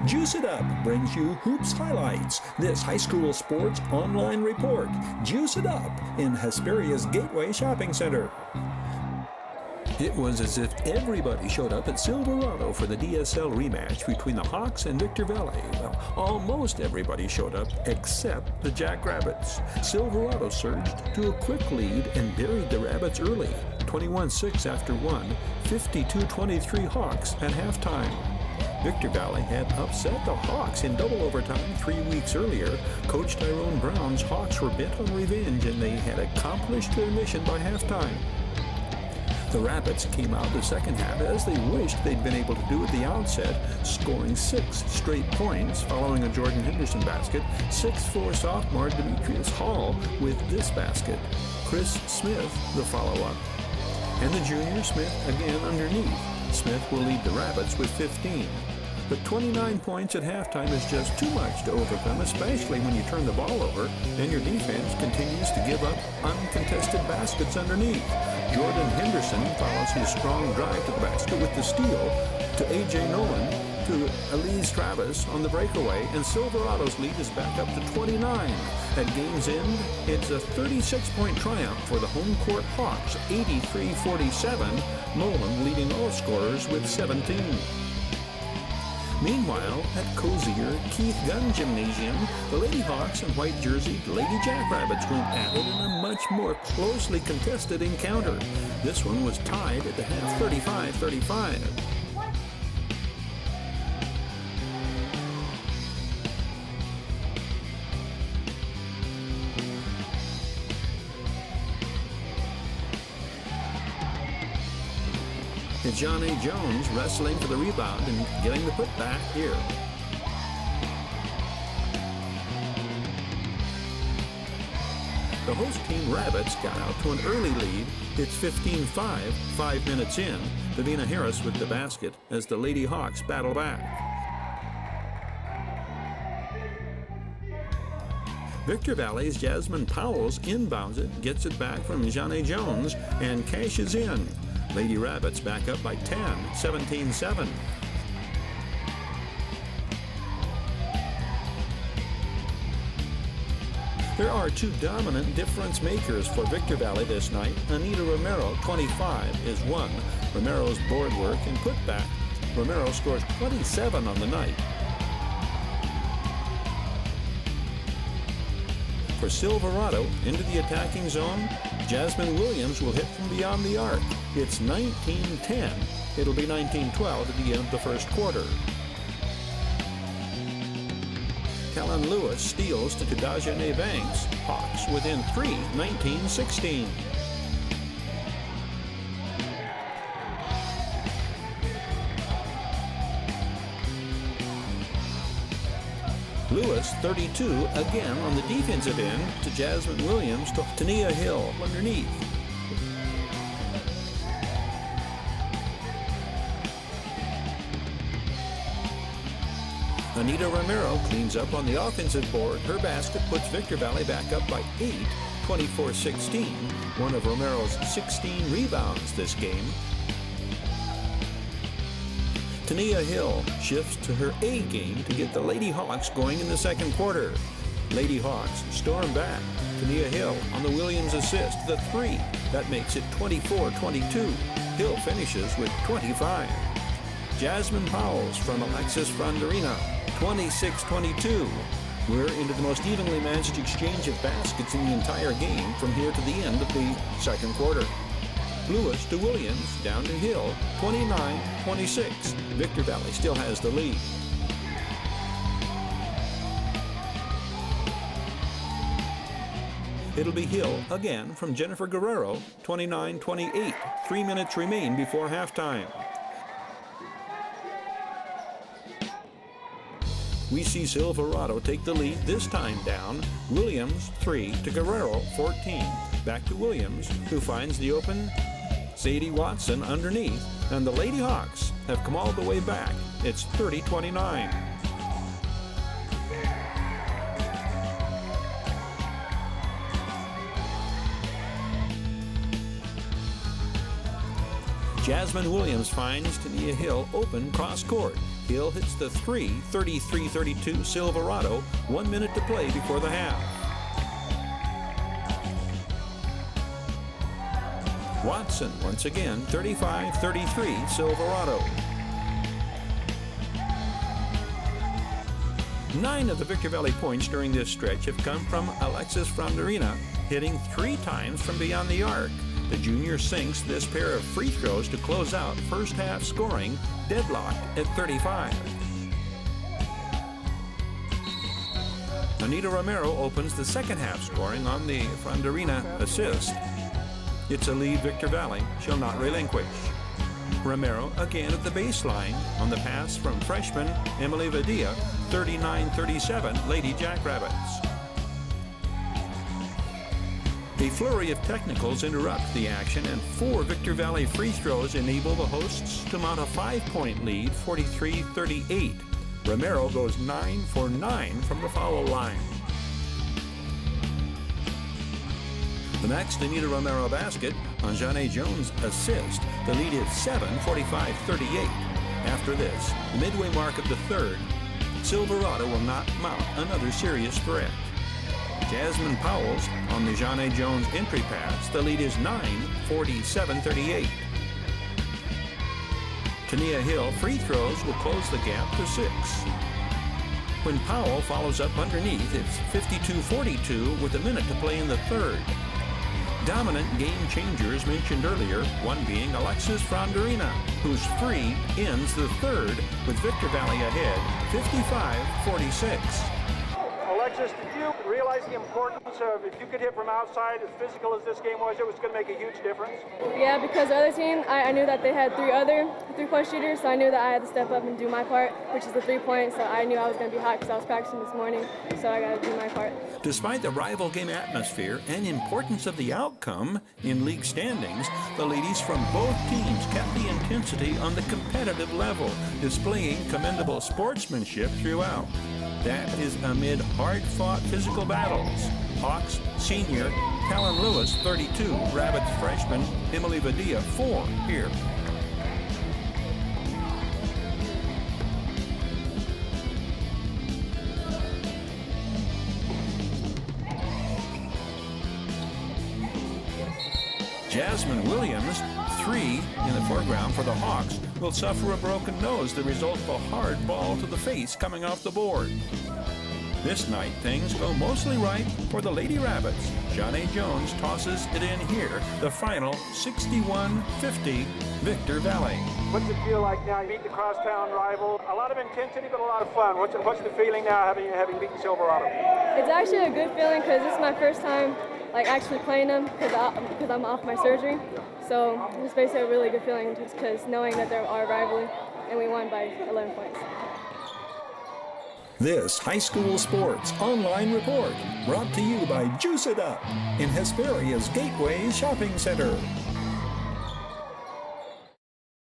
Juice It Up brings you Hoops Highlights, this high school sports online report. Juice It Up in Hesperia's Gateway Shopping Center. It was as if everybody showed up at Silverado for the DSL rematch between the Hawks and Victor Valley. Well, almost everybody showed up except the Jackrabbits. Silverado surged to a quick lead and buried the Rabbits early, 21-6 after one, 52-23 Hawks at halftime. Victor Valley had upset the Hawks in double overtime 3 weeks earlier. Coach Tyrone Brown's Hawks were bent on revenge, and they had accomplished their mission by halftime. The Rabbits came out the second half as they wished they'd been able to do at the outset, scoring 6 straight points following a Jordan Henderson basket, 6'4" sophomore Demetrius Hall with this basket, Chris Smith the follow-up, and the junior Smith again underneath. Smith will lead the Rabbits with 15. But 29 points at halftime is just too much to overcome, especially when you turn the ball over and your defense continues to give up uncontested baskets underneath. Jordan Henderson follows his strong drive to the basket with the steal to A.J. Nolan to Elise Travis on the breakaway, and Silverado's lead is back up to 29. At game's end, it's a 36-point triumph for the home court Hawks, 83-47, Nolan leading all scorers with 17. Meanwhile, at cozier Keith Gunn Gymnasium, the Lady Hawks and white jerseyed Lady Jackrabbits went at it in a much more closely contested encounter. This one was tied at the half 35-35. It's John A. Jones wrestling for the rebound and getting the putback here. The host team Rabbits got out to an early lead. It's 15-5, 5 minutes in. Davina Harris with the basket as the Lady Hawks battle back. Victor Valley's Jasmine Powles inbounds it, gets it back from John A. Jones, and cashes in. Lady Rabbits back up by 10, 17-7. There are two dominant difference makers for Victor Valley this night. Anita Romero, 25, is one. Romero's board work and putback. Romero scores 27 on the night. For Silverado, into the attacking zone, Jasmine Williams will hit from beyond the arc. It's 19-10. It'll be 19-12 at the end of the first quarter. Callan Lewis steals to Kadajane Banks. Hawks within 3, 19-16. Lewis, 32, again on the defensive end to Jasmine Williams to Tania Hill underneath. Anita Romero cleans up on the offensive board. Her basket puts Victor Valley back up by 8, 24-16. One of Romero's 16 rebounds this game. Tania Hill shifts to her A game to get the Lady Hawks going in the second quarter. Lady Hawks storm back. Tania Hill on the Williams assist, the 3. That makes it 24-22. Hill finishes with 25. Jasmine Powles from Alexis Fronderina, 26-22. We're into the most evenly matched exchange of baskets in the entire game from here to the end of the second quarter. Lewis to Williams, down to Hill, 29-26. Victor Valley still has the lead. It'll be Hill again from Jennifer Guerrero, 29-28. 3 minutes remain before halftime. We see Silverado take the lead, this time down. Williams, 3 to Guerrero, 14. Back to Williams, who finds the open Sadie Watson underneath, and the Lady Hawks have come all the way back. It's 30-29. Jasmine Williams finds Tania Hill open cross court. Hill hits the 33-32 Silverado, 1 minute to play before the half. Watson once again, 35-33 Silverado. 9 of the Victor Valley points during this stretch have come from Alexis Fronderina, hitting 3 times from beyond the arc. The junior sinks this pair of free throws to close out first half scoring, deadlocked at 35. Anita Romero opens the second half scoring on the Fronderina assist. It's a lead Victor Valley shall not relinquish. Romero again at the baseline on the pass from freshman Emily Vadia, 39-37 Lady Jackrabbits. A flurry of technicals interrupt the action, and 4 Victor Valley free throws enable the hosts to mount a 5-point lead, 43-38. Romero goes 9 for 9 from the foul line. The next Anita Romero basket on Janae Jones' assist. The lead is 7, 45-38. After this, the midway mark of the third, Silverado will not mount another serious threat. Jasmine Powell's on the Janae Jones entry pass. The lead is 9, 47-38. Tania Hill free throws will close the gap to 6. When Powell follows up underneath, it's 52-42 with a minute to play in the third. Dominant game changers mentioned earlier, one being Alexis Fronderina, whose 3 ends the third with Victor Valley ahead, 55-46. Alexis, did you realize the importance of if you could hit from outside, as physical as this game was, it was going to make a huge difference? Yeah, because the other team, I knew that they had 3 other three-point shooters, so I knew that I had to step up and do my part, which is the 3-point, so I knew I was going to be hot because I was practicing this morning, so I got to do my part. Despite the rival game atmosphere and importance of the outcome in league standings, the ladies from both teams kept the intensity on the competitive level, displaying commendable sportsmanship throughout. That is amid hard-fought physical battles. Hawks senior Talon Lewis, 32. Rabbits freshman Emily Vadia, 4 here. Jasmine Williams, 3 in the foreground for the Hawks, will suffer a broken nose, the result of a hard ball to the face coming off the board. This night, things go mostly right for the Lady Rabbits. Janae Jones tosses it in here, the final 61-50 Victor Valley. What's it feel like now? You beat the crosstown rival. A lot of intensity, but a lot of fun. What's the feeling now having beaten Silverado? It's actually a good feeling because this is my first time actually playing them because I'm off my surgery. So it's basically a really good feeling just because knowing that they're our rivalry and we won by 11 points. This high school sports online report brought to you by Juice It Up in Hesperia's Gateway Shopping Center.